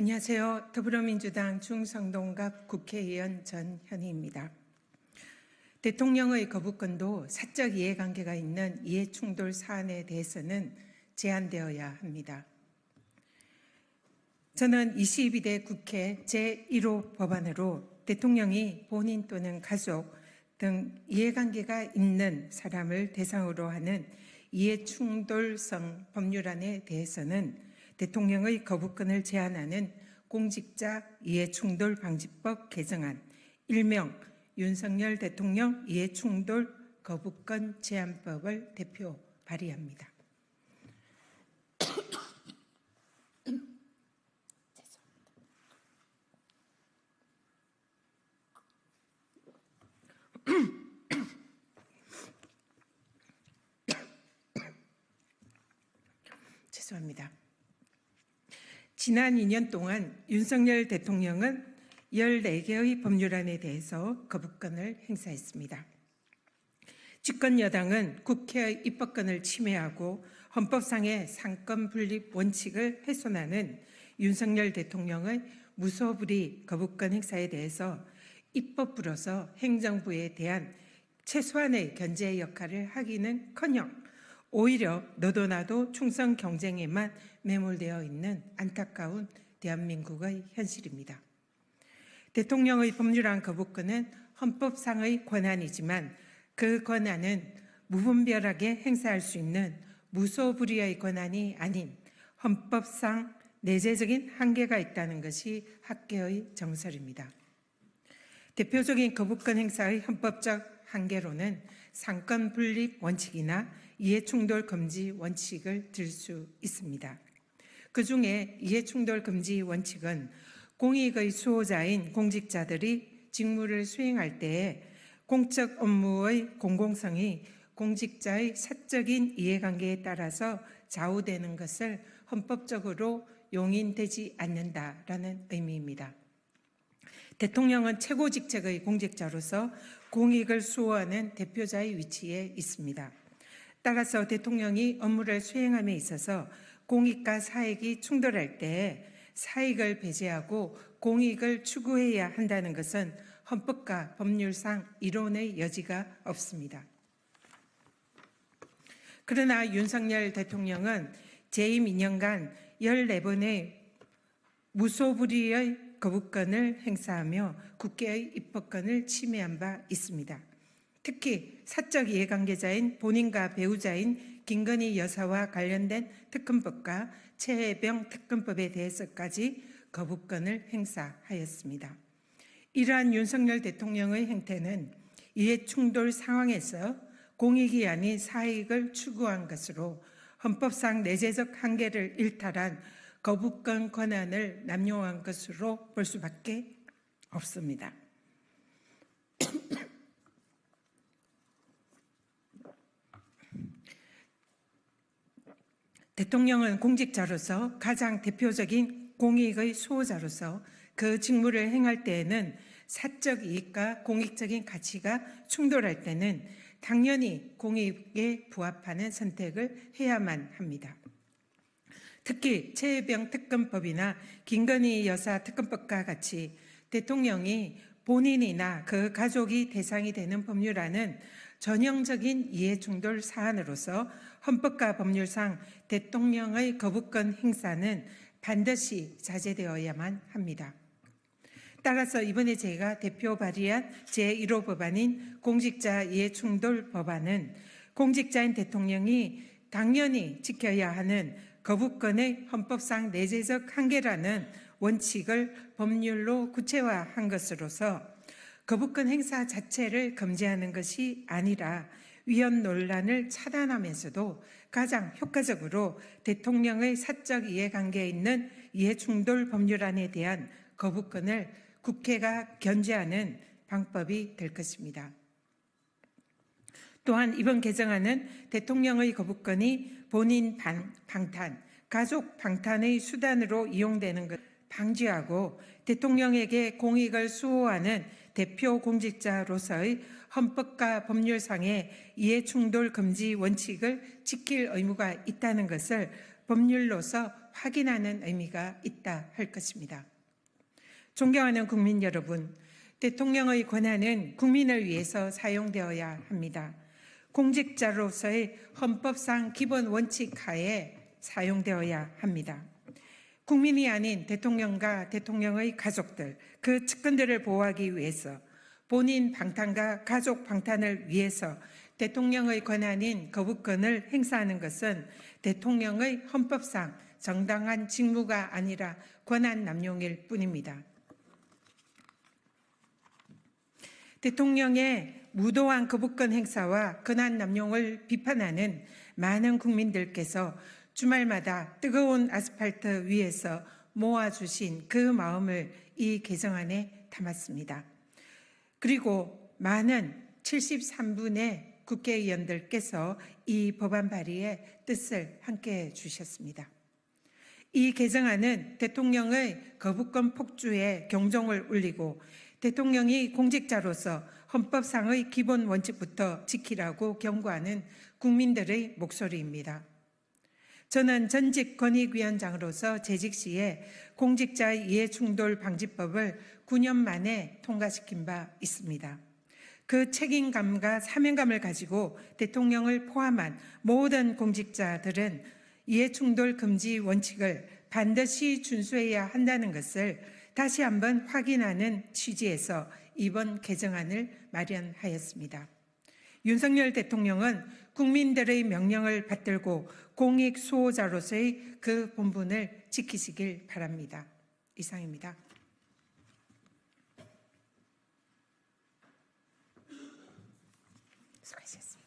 안녕하세요. 더불어민주당 중성동갑 국회의원 전현희입니다. 대통령의 거부권도 사적 이해관계가 있는 이해충돌 사안에 대해서는 제한되어야 합니다. 저는 22대 국회 제1호 법안으로 대통령이 본인 또는 가족 등 이해관계가 있는 사람을 대상으로 하는 이해충돌성 법률안에 대해서는 대통령의 거부권을 제한하는 공직자 이해충돌 방지법 개정안, 일명 윤석열 대통령 이해충돌 거부권 제한법을 대표 발의합니다. 죄송합니다. 지난 2년 동안 윤석열 대통령은 14개의 법률안에 대해서 거부권을 행사했습니다. 집권 여당은 국회의 입법권을 침해하고 헌법상의 상권 분립 원칙을 훼손하는 윤석열 대통령의 무소불위 거부권 행사에 대해서 입법부로서 행정부에 대한 최소한의 견제 역할을 하기는커녕 오히려 너도 나도 충성 경쟁에만 매몰되어 있는 안타까운 대한민국의 현실입니다. 대통령의 법률안 거부권은 헌법상의 권한이지만 그 권한은 무분별하게 행사할 수 있는 무소불위의 권한이 아닌 헌법상 내재적인 한계가 있다는 것이 학계의 정설입니다. 대표적인 거부권 행사의 헌법적 한계로는 상권 분립 원칙이나 이해충돌 금지 원칙을 들 수 있습니다. 그중에 이해충돌 금지 원칙은 공익의 수호자인 공직자들이 직무를 수행할 때에 공적 업무의 공공성이 공직자의 사적인 이해관계에 따라서 좌우되는 것을 헌법적으로 용인되지 않는다라는 의미입니다. 대통령은 최고 직책의 공직자로서 공익을 수호하는 대표자의 위치에 있습니다. 따라서 대통령이 업무를 수행함에 있어서 공익과 사익이 충돌할 때 사익을 배제하고 공익을 추구해야 한다는 것은 헌법과 법률상 이론의 여지가 없습니다. 그러나 윤석열 대통령은 재임 2년간 14번의 무소불위의 거부권을 행사하며 국회의 입법권을 침해한 바 있습니다. 특히 사적 이해관계자인 본인과 배우자인 김건희 여사와 관련된 특검법과 최혜병 특검법에 대해서까지 거부권을 행사하였습니다. 이러한 윤석열 대통령의 행태는 이해충돌 상황에서 공익이 아닌 사익을 추구한 것으로 헌법상 내재적 한계를 일탈한 거부권 권한을 남용한 것으로 볼 수밖에 없습니다. 대통령은 공직자로서 가장 대표적인 공익의 수호자로서 그 직무를 행할 때에는 사적 이익과 공익적인 가치가 충돌할 때는 당연히 공익에 부합하는 선택을 해야만 합니다. 특히 최혜병 특검법이나 김건희 여사 특검법과 같이 대통령이 본인이나 그 가족이 대상이 되는 법률안은 전형적인 이해충돌 사안으로서 헌법과 법률상 대통령의 거부권 행사는 반드시 자제되어야만 합니다. 따라서 이번에 제가 대표 발의한 제1호 법안인 공직자 이해충돌 법안은 공직자인 대통령이 당연히 지켜야 하는 거부권의 헌법상 내재적 한계라는 원칙을 법률로 구체화한 것으로서 거부권 행사 자체를 금지하는 것이 아니라 위헌 논란을 차단하면서도 가장 효과적으로 대통령의 사적 이해관계에 있는 이해충돌 법률안에 대한 거부권을 국회가 견제하는 방법이 될 것입니다. 또한 이번 개정안은 대통령의 거부권이 본인 방탄, 가족 방탄의 수단으로 이용되는 것을 방지하고 대통령에게 공익을 수호하는 대표 공직자로서의 헌법과 법률상의 이해충돌 금지 원칙을 지킬 의무가 있다는 것을 법률로서 확인하는 의미가 있다 할 것입니다. 존경하는 국민 여러분, 대통령의 권한은 국민을 위해서 사용되어야 합니다. 공직자로서의 헌법상 기본 원칙 하에 사용되어야 합니다. 국민이 아닌 대통령과 대통령의 가족들, 그 측근들을 보호하기 위해서 본인 방탄과 가족 방탄을 위해서 대통령의 권한인 거부권을 행사하는 것은 대통령의 헌법상 정당한 직무가 아니라 권한 남용일 뿐입니다. 대통령의 무도한 거부권 행사와 권한 남용을 비판하는 많은 국민들께서 주말마다 뜨거운 아스팔트 위에서 모아주신 그 마음을 이 개정안에 담았습니다. 그리고 많은 73분의 국회의원들께서 이 법안 발의에 뜻을 함께해 주셨습니다. 이 개정안은 대통령의 거부권 폭주에 경종을 울리고 대통령이 공직자로서 헌법상의 기본 원칙부터 지키라고 경고하는 국민들의 목소리입니다. 저는 전직 권익위원장으로서 재직 시에 공직자 이해충돌 방지법을 9년 만에 통과시킨 바 있습니다. 그 책임감과 사명감을 가지고 대통령을 포함한 모든 공직자들은 이해충돌 금지 원칙을 반드시 준수해야 한다는 것을 다시 한번 확인하는 취지에서 이번 개정안을 마련하였습니다. 윤석열 대통령은 국민들의 명령을 받들고 공익 수호자로서의 그 본분을 지키시길 바랍니다. 이상입니다. 수고하셨습니다.